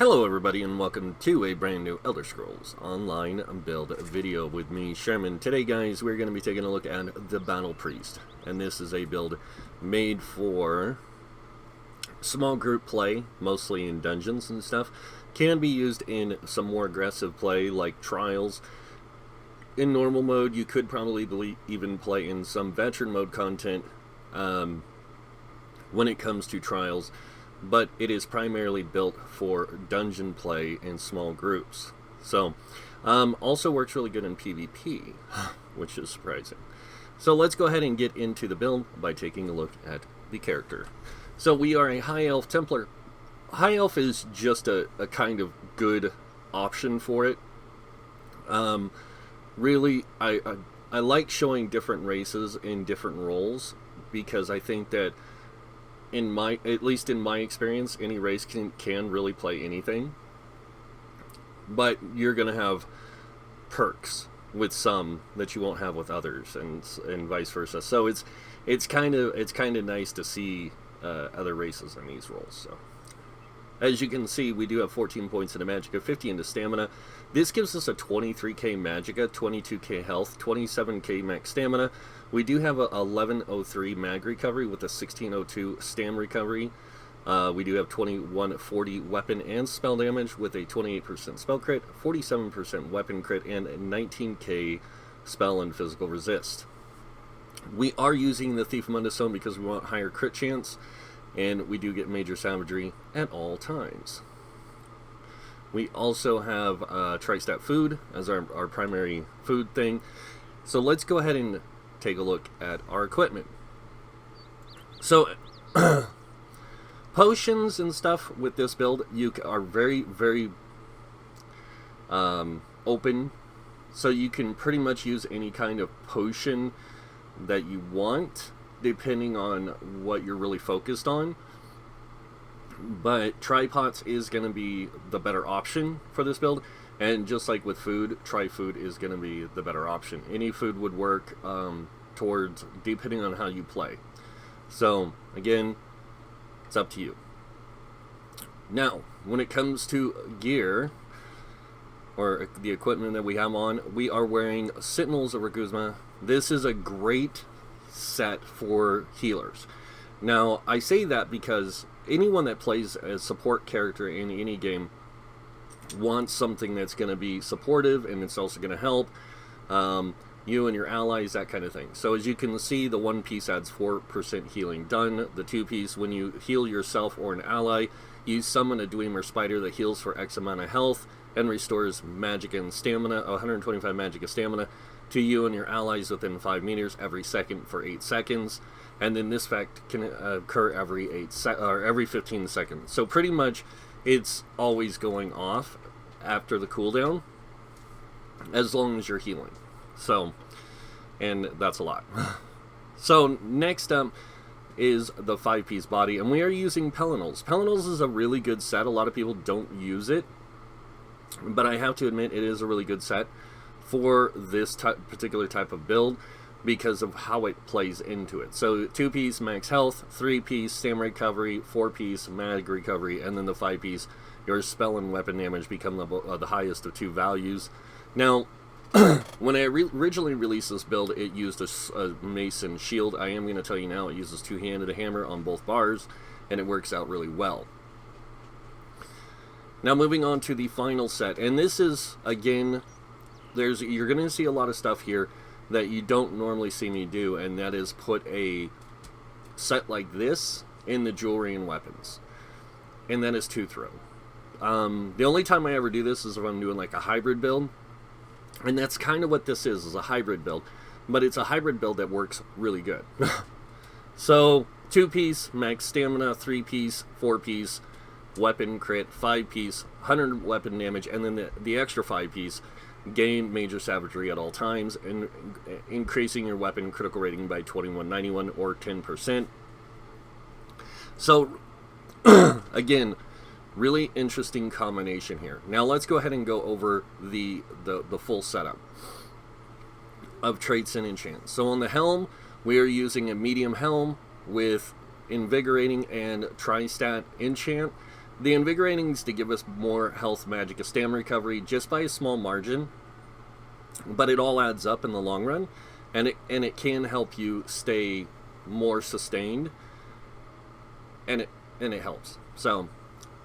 Hello everybody and welcome to a brand new Elder Scrolls Online build video with me, Sherman. Today guys, we're going to be taking a look at the Battle Priest. And this is a build made for small group play, mostly in dungeons and stuff. Can be used in some more aggressive play like trials. In normal mode, you could probably even play in some veteran mode content when it comes to trials. But it is primarily built for dungeon play in small groups. So, also works really good in PvP, which is surprising. So let's go ahead and get into the build by taking a look at the character. So we are a High Elf Templar. High Elf is just a kind of good option for it. Really, I like showing different races in different roles, because I think that at least in my experience, any race can really play anything. But you're going to have perks with some that you won't have with others, and vice versa. So it's kind of nice to see other races in these roles. So as you can see, we do have 14 points into Magicka, 50 into Stamina. This gives us a 23k Magicka, 22k health, 27k max Stamina. We do have a 1103 Mag recovery with a 1602 Stam recovery. We do have 2140 weapon and spell damage with a 28% spell crit, 47% weapon crit, and 19k spell and physical resist. We are using the Thief of Mundustone because we want higher crit chance, and we do get major savagery at all times. We also have Tri-Stat Food as our primary food thing. So let's go ahead and take a look at our equipment. So potions and stuff with this build, you are very open, so you can pretty much use any kind of potion that you want depending on what you're really focused on. But Tri-Pots is going to be the better option for this build. And just like with food, Tri-Food is going to be the better option. Any food would work towards, depending on how you play. So, again, it's up to you. Now, when it comes to gear, or the equipment that we have on, we are wearing Sentinels of Raguzma. This is a great set for healers. Now, I say that because anyone that plays a support character in any game wants something that's going to be supportive, and it's also going to help you and your allies, that kind of thing. So as you can see, the one piece adds 4% healing done. The two piece, when you heal yourself or an ally, you summon a Dwemer Spider that heals for X amount of health and restores magic and stamina, 125 magic and stamina, to you and your allies within 5 meters every second for 8 seconds. And then this fact can occur every 15 seconds. So pretty much it's always going off after the cooldown, as long as you're healing. So, and that's a lot. So next up is the 5-piece body, and we are using Pelinals. Pelinals is a really good set. A lot of people don't use it, but I have to admit it is a really good set for this particular type of build, because of how it plays into it. So 2-piece max health, 3-piece stam recovery, 4-piece mag recovery, and then the 5-piece, your spell and weapon damage become the highest of 2 values. Now, when I originally released this build, it used a mason shield. I am going to tell you now, it uses 2-handed hammer on both bars, and it works out really well. Now moving on to the final set, and this is, again, you're going to see a lot of stuff here that you don't normally see me do, and that is put a set like this in the jewelry and weapons, and that is 2-throw. The only time I ever do this is if I'm doing like a hybrid build, and that's kind of what this is a hybrid build, but it's a hybrid build that works really good. So 2-piece max stamina, 3-piece, 4-piece weapon crit, 5-piece 100 weapon damage, and then the extra 5-piece gain major savagery at all times, and increasing your weapon critical rating by 2191 or 10%. So again, really interesting combination here. Now let's go ahead and go over the full setup of traits and enchants. So on the helm, we are using a medium helm with invigorating and Tri-Stat enchant. The invigorating is to give us more health, magicka, stamina recovery just by a small margin, but it all adds up in the long run, and it can help you stay more sustained, and it helps. So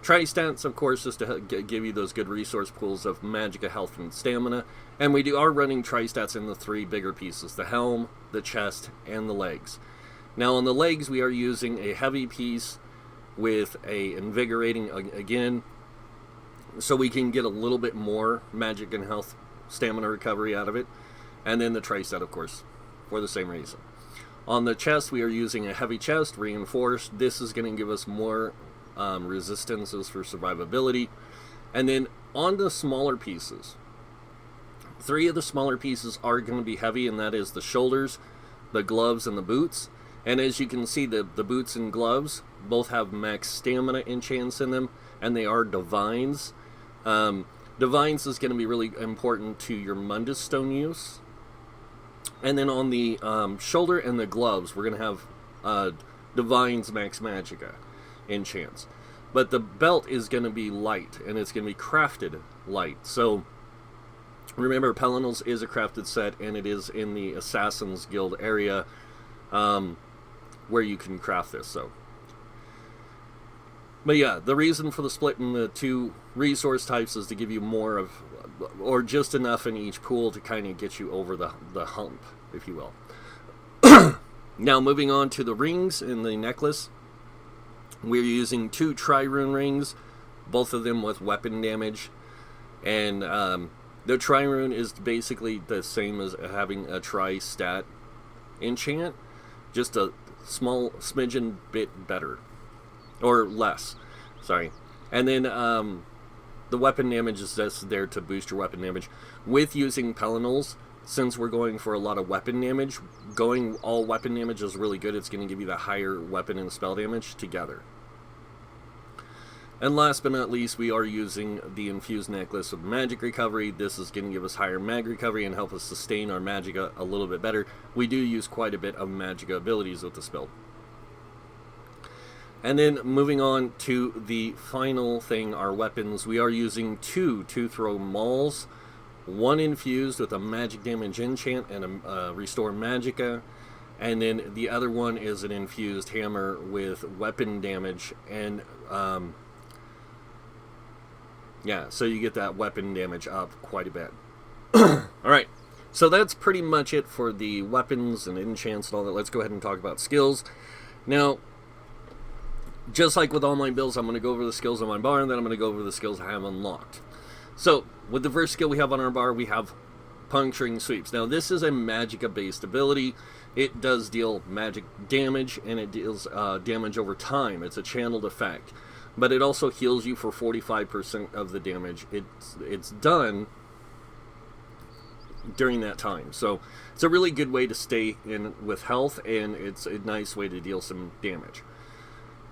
Tri-stats, of course, is to give you those good resource pools of magicka, health, and stamina. And we are running Tri-stats in the 3 bigger pieces: the helm, the chest, and the legs. Now on the legs, we are using a heavy piece with a invigorating again, so we can get a little bit more magic and health, stamina recovery out of it. And then the Tri-stat, of course, for the same reason. On the chest, we are using a heavy chest, reinforced. This is going to give us more resistances for survivability. And then on the smaller pieces, 3 of the smaller pieces are going to be heavy, and that is the shoulders, the gloves, and the boots. And as you can see, the boots and gloves both have max stamina enchants in them, and they are divines. Divines is going to be really important to your Mundus Stone use. And then on the shoulder and the gloves, we're going to have divines max magicka enchants. But the belt is going to be light, and it's going to be crafted light. So remember, Pelinals is a crafted set, and it is in the Assassin's Guild area where you can craft this. So, but yeah, the reason for the split in the 2 resource types is to give you more of, or just enough in each pool to kind of get you over the hump, if you will. Now moving on to the rings in the necklace. We're using 2 Trirune rings, both of them with weapon damage. And the Trirune is basically the same as having a Tri-stat enchant, just a small smidgen bit better. Or less, sorry. And then the weapon damage is just there to boost your weapon damage. With using Pelinals, since we're going for a lot of weapon damage, going all weapon damage is really good. It's going to give you the higher weapon and spell damage together. And last but not least, we are using the infused necklace of magic recovery. This is going to give us higher mag recovery and help us sustain our magicka a little bit better. We do use quite a bit of magicka abilities with this build. And then moving on to the final thing, our weapons. We are using 2 two-throw mauls, 1 infused with a magic damage enchant and a restore magicka, and then the other one is an infused hammer with weapon damage and yeah, so you get that weapon damage up quite a bit. Alright, so that's pretty much it for the weapons and enchants and all that. Let's go ahead and talk about skills. Now, just like with all my builds, I'm going to go over the skills on my bar, and then I'm going to go over the skills I have unlocked. So, with the first skill we have on our bar, we have Puncturing Sweeps. Now, this is a magicka-based ability. It does deal magic damage, and it deals damage over time. It's a channeled effect. But it also heals you for 45% of the damage it's done during that time. So, it's a really good way to stay in with health, and it's a nice way to deal some damage.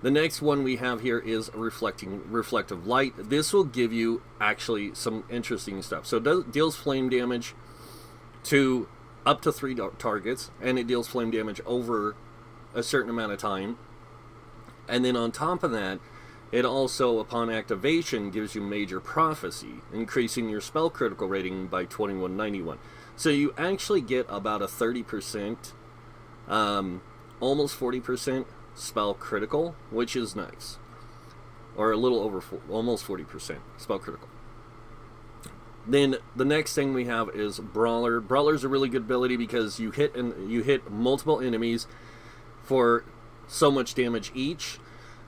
The next one we have here is Reflective Light. This will give you actually some interesting stuff. So it deals flame damage to up to 3 targets, and it deals flame damage over a certain amount of time. And then on top of that, it also, upon activation, gives you Major Prophecy, increasing your spell critical rating by 2191. So you actually get about a 30%, almost 40% spell critical, which is nice. Or a little over, almost 40% spell critical. Then the next thing we have is Brawler. Brawler's a really good ability because you hit multiple enemies for so much damage each.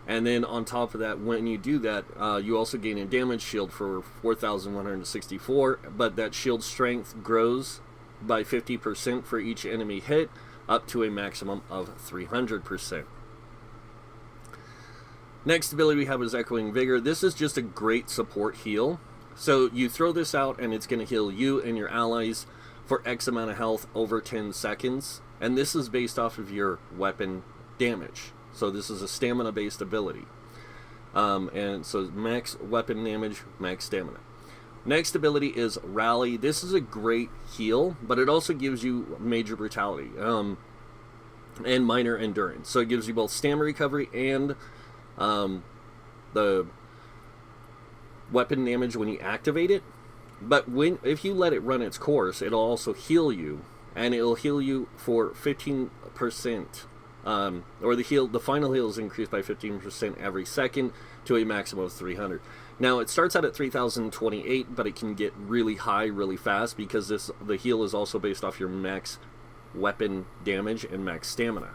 And then on top of that, when you do that, you also gain a damage shield for 4,164, but that shield strength grows by 50% for each enemy hit, up to a maximum of 300%. Next ability we have is Echoing Vigor. This is just a great support heal. So you throw this out, and it's going to heal you and your allies for X amount of health over 10 seconds. And this is based off of your weapon damage. So this is a stamina-based ability. And so max weapon damage, max stamina. Next ability is Rally. This is a great heal, but it also gives you Major Brutality and Minor Endurance. So it gives you both stamina recovery and the weapon damage when you activate it. But if you let it run its course, it'll also heal you, and it'll heal you for 15%. Or the final heal is increased by 15% every second to a maximum of 300. Now it starts out at 3028, but it can get really high really fast because the heal is also based off your max weapon damage and max stamina.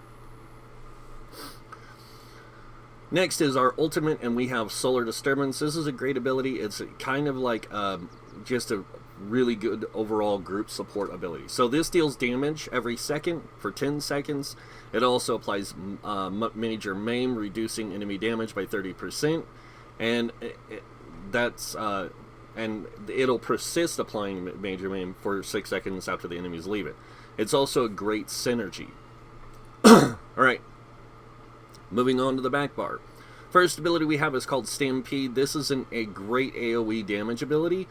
Next is our ultimate, and we have Solar Disturbance. This is a great ability. It's kind of like just a really good overall group support ability. So this deals damage every second for 10 seconds. It also applies major maim, reducing enemy damage by 30%, and and it'll persist applying major maim for 6 seconds after the enemies leave it. It's also a great synergy. Alright, moving on to the back bar. First ability we have is called Stampede. This is a great AoE damage ability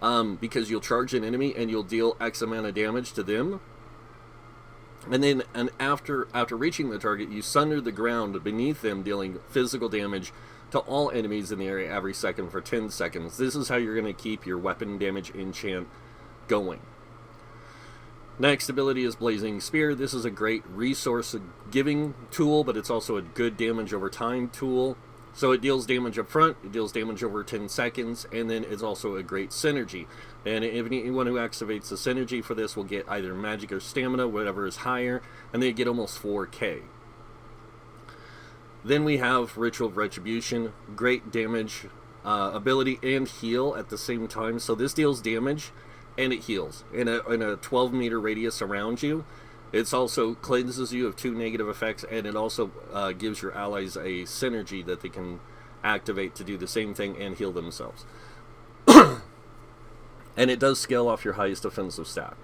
because you'll charge an enemy and you'll deal X amount of damage to them. And then after reaching the target, you sunder the ground beneath them, dealing physical damage to all enemies in the area every second for 10 seconds. This is how you're going to keep your weapon damage enchant going. Next ability is Blazing Spear. This is a great resource giving tool, but it's also a good damage over time tool. So it deals damage up front, it deals damage over 10 seconds, and then it's also a great synergy. And anyone who activates the synergy for this will get either magic or stamina, whatever is higher, and they get almost 4k. Then we have Ritual of Retribution, great damage ability and heal at the same time. So this deals damage and it heals in a 12 meter radius around you. It also cleanses you of 2 negative effects, and it also gives your allies a synergy that they can activate to do the same thing and heal themselves. And it does scale off your highest offensive stat.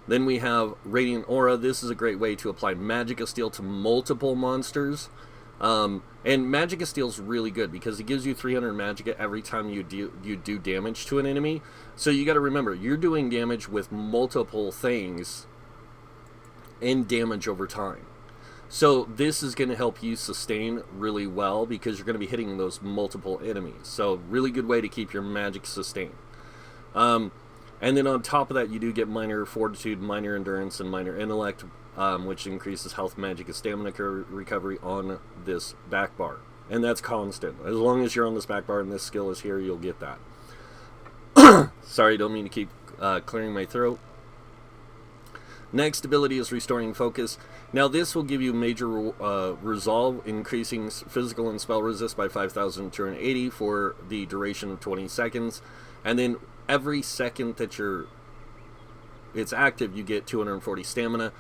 Then we have Radiant Aura. This is a great way to apply Magic of Steel to multiple monsters. And Magic of Steel is really good because it gives you 300 Magicka every time you do damage to an enemy. So you got to remember, you're doing damage with multiple things and damage over time. So this is going to help you sustain really well because you're going to be hitting those multiple enemies. So really good way to keep your magic sustained. And then on top of that, you do get Minor Fortitude, Minor Endurance, and Minor Intellect, which increases health, magic, and stamina recovery on this back bar. And that's constant. As long as you're on this back bar and this skill is here, you'll get that. Sorry, don't mean to keep clearing my throat. Next ability is Restoring Focus. Now this will give you major resolve, increasing physical and spell resist by 5,280 for the duration of 20 seconds. And then every second that it's active, you get 240 stamina.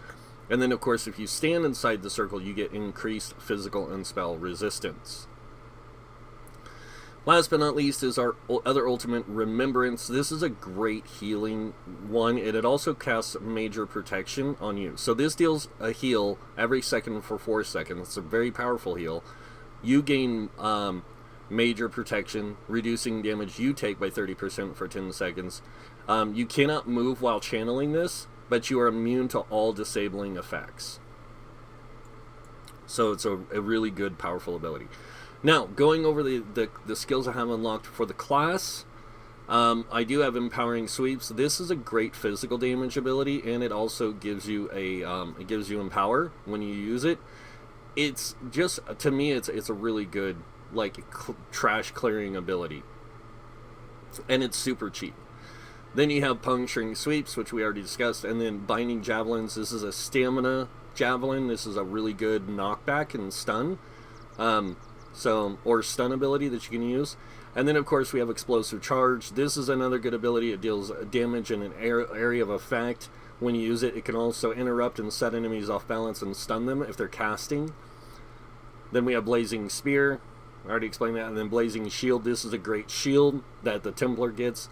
And then of course if you stand inside the circle, you get increased physical and spell resistance. Last but not least is our other ultimate, Remembrance. This is a great healing one, and it also casts major protection on you. So this deals a heal every second for 4 seconds. It's a very powerful heal. You gain major protection, reducing damage you take by 30% for 10 seconds. You cannot move while channeling this, but you are immune to all disabling effects. So it's a really good, powerful ability. Now, going over the skills I have unlocked for the class, I do have Empowering Sweeps. This is a great physical damage ability, and it also gives you Empower when you use it. It's just, to me, it's a really good trash clearing ability, and it's super cheap. Then you have Puncturing Sweeps, which we already discussed, and then Binding Javelins. This is a stamina javelin. This is a really good knockback and stun. Or stun ability that you can use. And then of course we have Explosive Charge. This is another good ability. It deals damage in an area of effect. When you use it, it can also interrupt and set enemies off balance and stun them if they're casting. Then we have Blazing Spear. I already explained that. And then Blazing Shield. This is a great shield that the Templar gets.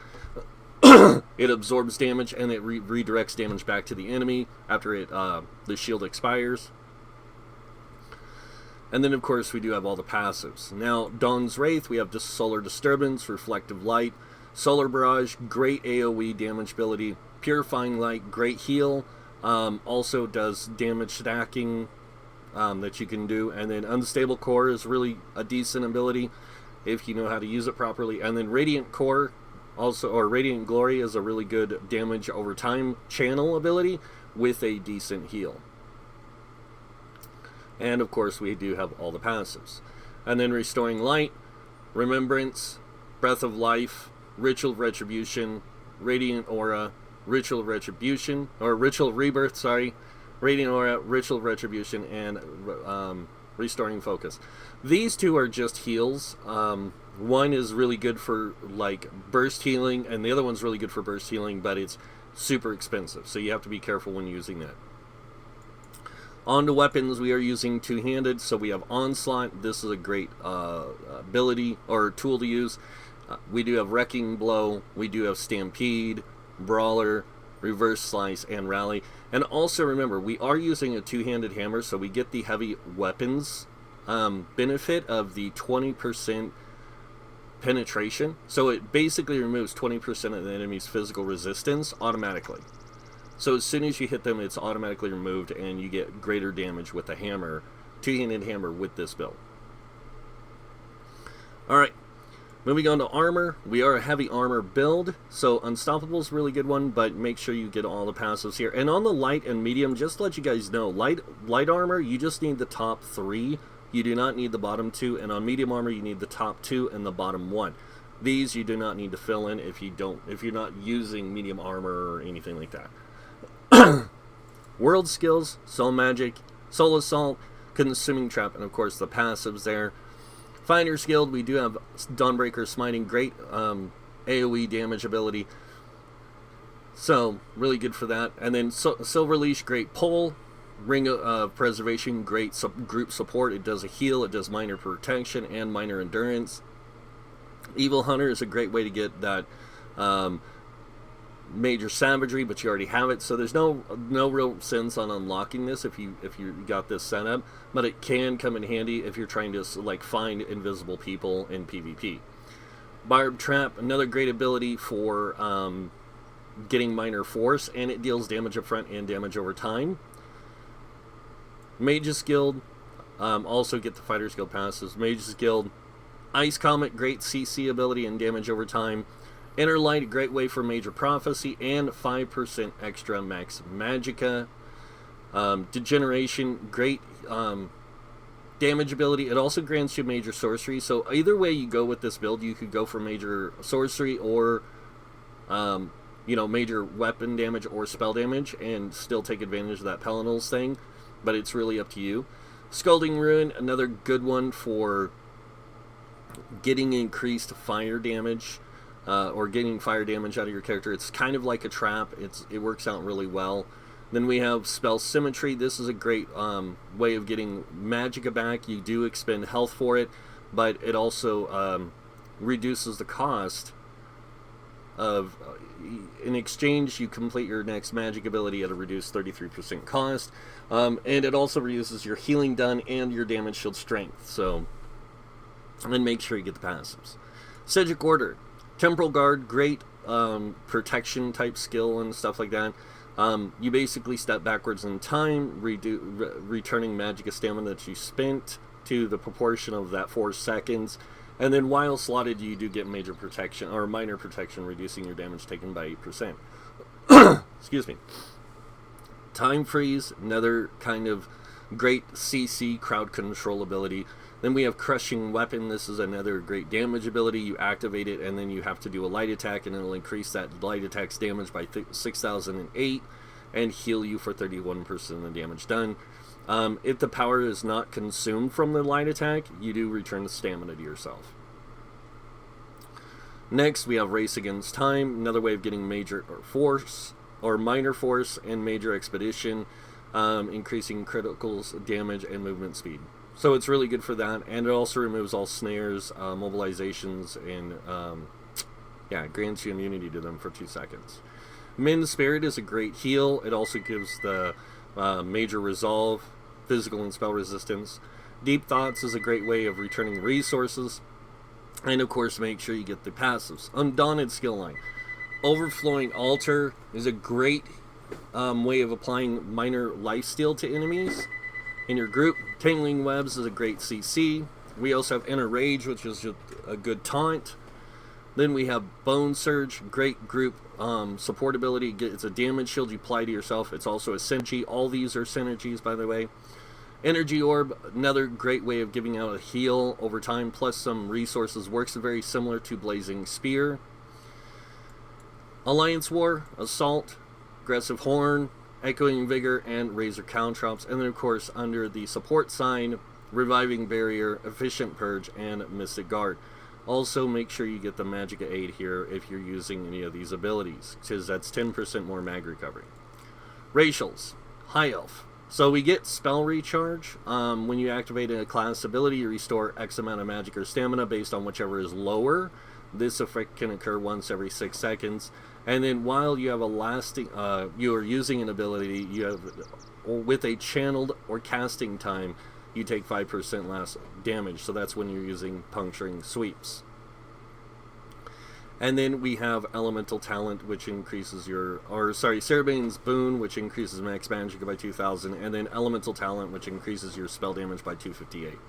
It absorbs damage and it redirects damage back to the enemy after the shield expires. And then, of course, we do have all the passives. Now, Dawn's Wraith, we have just Solar Disturbance, Reflective Light, Solar Barrage, great AoE damage ability, Purifying Light, great heal, also does damage stacking that you can do, and then Unstable Core is really a decent ability. if you know how to use it properly. And then Radiant Core, also, or Radiant Glory, is a really good damage over time channel ability with a decent heal. And of course we do have all the passives. And then Restoring Light, Remembrance, Breath of Life, Ritual Retribution, Radiant Aura, Ritual Retribution, or Ritual Rebirth, sorry, Radiant Aura, Ritual Retribution, and Restoring Focus. These two are just heals. One is really good for like burst healing, and the other one's really good for burst healing, but it's super expensive, so you have to be careful when using that. On to weapons, we are using two-handed, so we have Onslaught. This is a great ability or tool to use. We do have Wrecking Blow, we do have Stampede, Brawler, Reverse Slice, and Rally. And also remember, we are using a two-handed hammer, so we get the heavy weapons benefit of the 20% penetration. So it basically removes 20% of the enemy's physical resistance automatically. So as soon as you hit them, it's automatically removed, and you get greater damage with the hammer, two-handed hammer with this build. Alright, moving on to armor. We are a heavy armor build, so Unstoppable is a really good one, but make sure you get all the passives here. And on the light and medium, just to let you guys know, light armor, you just need the top 3. You do not need the bottom 2, and on medium armor, you need the top 2 and the bottom 1. These you do not need to fill in if you're not using medium armor or anything like that. World Skills, Soul Magic, Soul Assault, Consuming Trap, and of course the passives there. Finder's Guild, we do have Dawnbreaker Smiting, great AoE damage ability, so really good for that. And then Silver Leash, great pull. Ring of Preservation, great group support. It does a heal, it does minor protection and minor endurance. Evil Hunter is a great way to get that major savagery, but you already have it, so there's no real sense on unlocking this if you got this set up, but it can come in handy if you're trying to like find invisible people in PvP. Barb Trap, another great ability for getting minor force, and it deals damage up front and damage over time. Mage's Guild, also get the Fighter's Guild passes. Mage's Guild, Ice Comet, great CC ability and damage over time. Inner Light, a great way for Major Prophecy, and 5% extra max magicka. Degeneration, great damage ability. It also grants you major sorcery, so either way you go with this build, you could go for major sorcery or major weapon damage or spell damage and still take advantage of that Pelinals thing, but it's really up to you. Scalding Ruin, another good one for getting increased fire damage, or getting fire damage out of your character. It's kind of like a trap. It works out really well. Then we have Spell Symmetry. This is a great way of getting magicka back. You do expend health for it, but it also reduces the cost of... in exchange, you complete your next magic ability at a reduced 33% cost, and it also reduces your healing done and your damage shield strength. So, and make sure you get the passives. Cedric Order, Temporal Guard, great protection type skill and stuff like that. You basically step backwards in time, returning magicka stamina that you spent to the proportion of that 4 seconds. And then while slotted, you do get major protection, or minor protection, reducing your damage taken by 8%. Excuse me. Time Freeze, another kind of great CC crowd control ability. Then we have Crushing Weapon. This is another great damage ability. You activate it, and then you have to do a light attack, and it'll increase that light attack's damage by 6,008 and heal you for 31% of the damage done. If the power is not consumed from the light attack, you do return the stamina to yourself. Next, we have Race Against Time, another way of getting major force, or minor force, and major expedition, increasing criticals, damage, and movement speed. So it's really good for that, and it also removes all snares, mobilizations, and grants you immunity to them for 2 seconds. Min Spirit is a great heal. It also gives the major resolve, physical and spell resistance. Deep Thoughts is a great way of returning resources, and of course make sure you get the passives. Undaunted skill line. Overflowing Altar is a great way of applying minor lifesteal to enemies in your group. Tangling Webs is a great CC. We also have Inner Rage, which is just a good taunt. Then we have Bone Surge, great group support ability. It's a damage shield you apply to yourself. It's also a synergy. All these are synergies, by the way. Energy Orb, another great way of giving out a heal over time, plus some resources. Works very similar to Blazing Spear. Alliance War, Assault, Aggressive Horn, Echoing Vigor, and Razor Caltrops. And then, of course, under the support sign, Reviving Barrier, Efficient Purge, and Mystic Guard. Also, make sure you get the Magicka Aid here if you're using any of these abilities, because that's 10% more mag recovery. Racials, High Elf. So we get Spell Recharge. When you activate a class ability, you restore X amount of magic or stamina based on whichever is lower. This effect can occur once every 6 seconds. And then while you have a lasting, you are using an ability, you have, or with a channeled or casting time, you take 5% less damage. So that's when you're using Puncturing Sweeps. And then we have Elemental Talent, which increases your, Cerebane's Boon, which increases max magic by 2,000, and then Elemental Talent, which increases your spell damage by 258.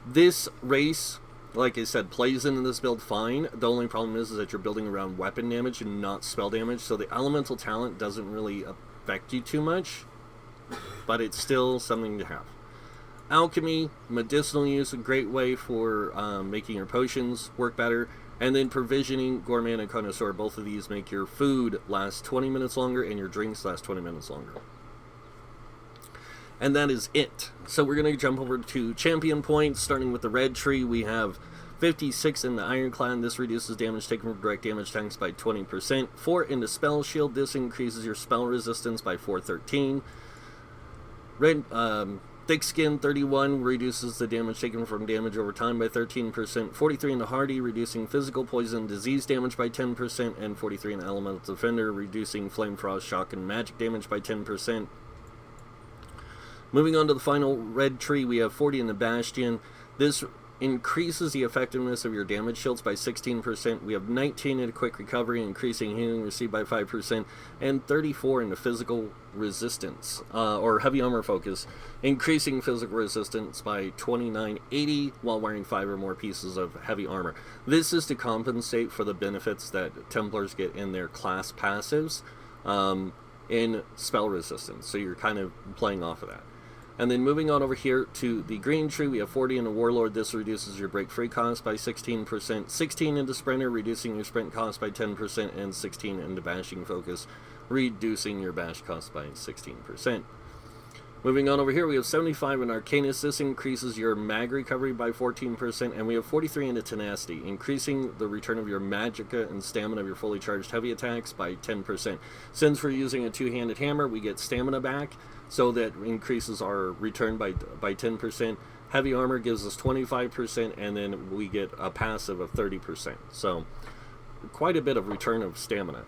This race, like I said, plays into this build fine. The only problem is that you're building around weapon damage and not spell damage, so the Elemental Talent doesn't really affect you too much, but it's still something to have. Alchemy, medicinal use, a great way for making your potions work better. And then Provisioning, Gourmand, and Connoisseur, both of these make your food last 20 minutes longer and your drinks last 20 minutes longer. And that is it. So we're going to jump over to champion points, starting with the red tree. We have 56 in the Ironclad. This reduces damage taken from direct damage tanks by 20%. 4 in the Spell Shield. This increases your spell resistance by 413. Red, Thick Skin 31 reduces the damage taken from damage over time by 13%. 43 in the Hardy, reducing physical poison disease damage by 10%. And 43 in the Elemental Defender, reducing Flame Frost, Shock, and magic damage by 10%. Moving on to the final red tree, we have 40 in the Bastion. This increases the effectiveness of your damage shields by 16%. We have 19 in a quick recovery, increasing healing received by 5%, and 34 in the physical resistance, or heavy armor focus, increasing physical resistance by 2980 while wearing 5 or more pieces of heavy armor. This is to compensate for the benefits that Templars get in their class passives in spell resistance, so you're kind of playing off of that. And then moving on over here to the green tree, we have 40 in the Warlord. This reduces your break free cost by 16%. 16 in the Sprinter, reducing your sprint cost by 10%. And 16 in the Bashing Focus, reducing your bash cost by 16%. Moving on over here, we have 75 in Arcanus. This increases your mag recovery by 14%. And we have 43 in the Tenacity, increasing the return of your magicka and stamina of your fully charged heavy attacks by 10%. Since we're using a two-handed hammer, we get stamina back, so that increases our return by 10%. Heavy armor gives us 25%, and then we get a passive of 30%. So quite a bit of return of stamina.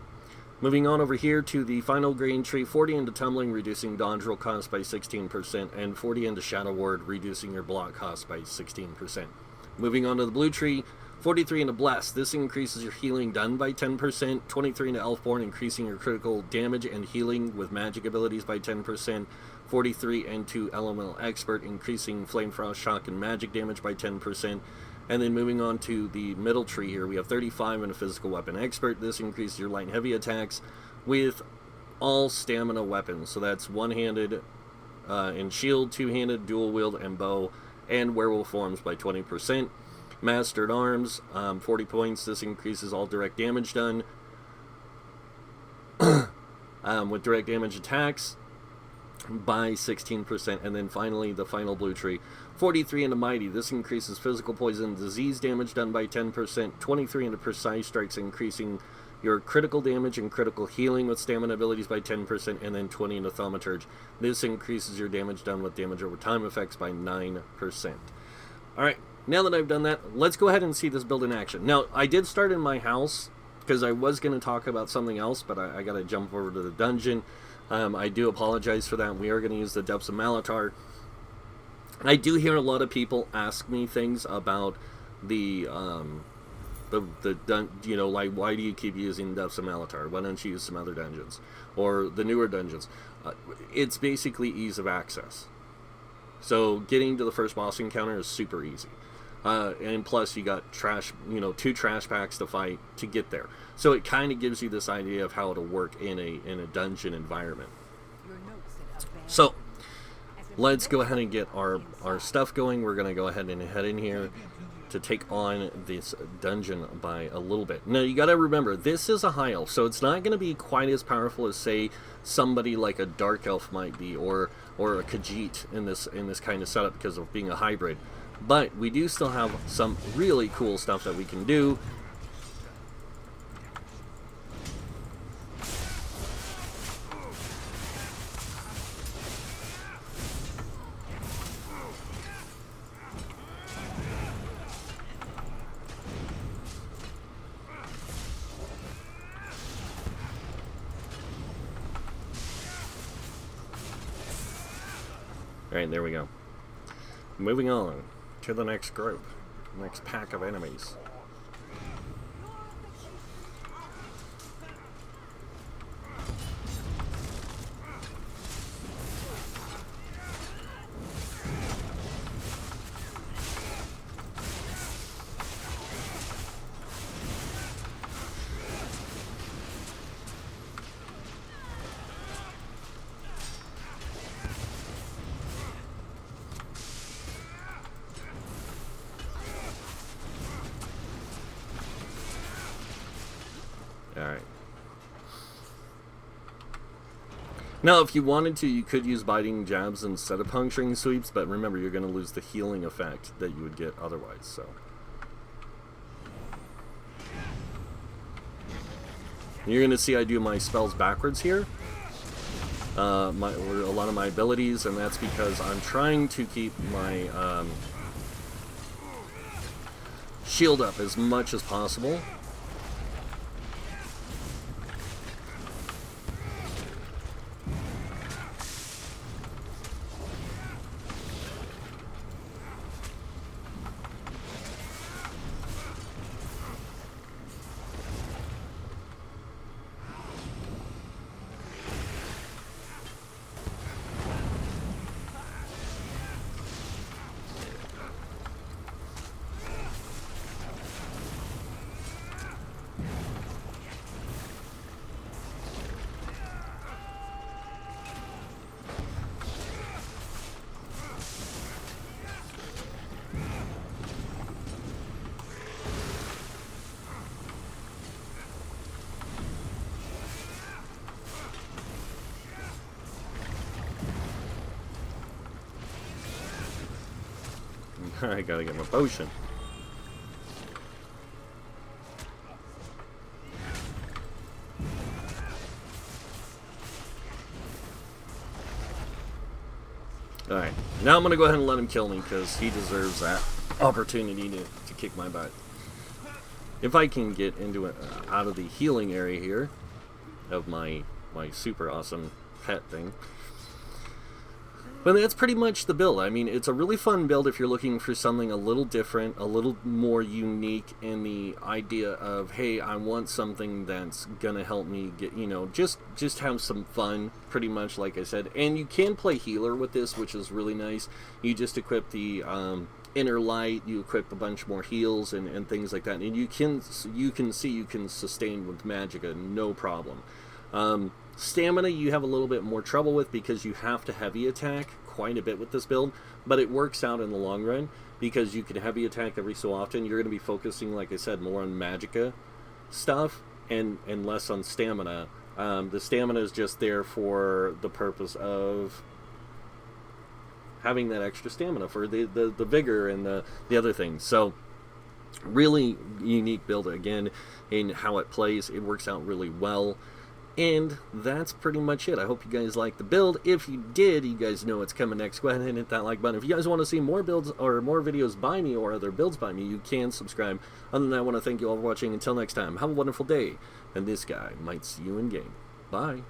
Moving on over here to the final green tree, 40 into Tumbling, reducing dodge roll cost by 16%, and 40 into Shadow Ward, reducing your block cost by 16%. Moving on to the blue tree, 43 into Bless. This increases your healing done by 10%. 23 into Elfborn, increasing your critical damage and healing with magic abilities by 10%. 43 into Elemental Expert, increasing Flame Frost, Shock, and magic damage by 10%. And then moving on to the middle tree here, we have 35 into Physical Weapon Expert. This increases your light and heavy attacks with all stamina weapons. So that's one-handed and shield, two-handed, dual wield, and bow, and werewolf forms by 20%. Mastered Arms, 40 points. This increases all direct damage done with direct damage attacks by 16%. And then finally, the final blue tree, 43 into Mighty. This increases physical poison disease damage done by 10%. 23 into Precise Strikes, increasing your critical damage and critical healing with stamina abilities by 10%. And then 20 into Thaumaturge. This increases your damage done with damage over time effects by 9%. Alright, now that I've done that, let's go ahead and see this build in action. Now, I did start in my house, because I was going to talk about something else, but I got to jump over to the dungeon. I do apologize for that. We are going to use the Depths of Malatar. I do hear a lot of people ask me things about the like, why do you keep using Depths of Malatar? Why don't you use some other dungeons? Or the newer dungeons? It's basically ease of access. So getting to the first boss encounter is super easy. And plus you got two trash packs to fight to get there. So it kind of gives you this idea of how it'll work in a dungeon environment. So let's go ahead and get our stuff going. We're going to go ahead and head in here to take on this dungeon by a little bit. Now you got to remember, this is a high elf, so it's not going to be quite as powerful as, say, somebody like a dark elf might be, or a Khajiit in this kind of setup because of being a hybrid. But we do still have some really cool stuff that we can do. Alright, there we go. Moving on to the next group, next pack of enemies. Alright. Now, if you wanted to, you could use biting jabs instead of puncturing sweeps, but remember, you're going to lose the healing effect that you would get otherwise, so. You're going to see I do my spells backwards here. A lot of my abilities, and that's because I'm trying to keep my shield up as much as possible. I gotta get my potion. Alright, now I'm gonna go ahead and let him kill me because he deserves that opportunity to kick my butt. If I can get into it out of the healing area here of my super awesome pet thing. But that's pretty much the build. I mean, it's a really fun build if you're looking for something a little different, a little more unique in the idea of, hey, I want something that's gonna help me get, just have some fun, pretty much, like I said. And you can play healer with this, which is really nice. You just equip the inner light, you equip a bunch more heals and things like that. And you can sustain with magicka, no problem. Stamina you have a little bit more trouble with because you have to heavy attack quite a bit with this build, but it works out in the long run because you can heavy attack every so often. You're going to be focusing, like I said, more on magicka stuff and less on stamina. The stamina is just there for the purpose of having that extra stamina for the vigor and the other things. So really unique build again in how it plays. It works out really well. And that's pretty much it. I hope you guys liked the build. If you did, you guys know what's coming next. Go ahead and hit that like button. If you guys want to see more builds or more videos by me or other builds by me, you can subscribe. Other than that, I want to thank you all for watching. Until next time, have a wonderful day. And this guy might see you in game. Bye.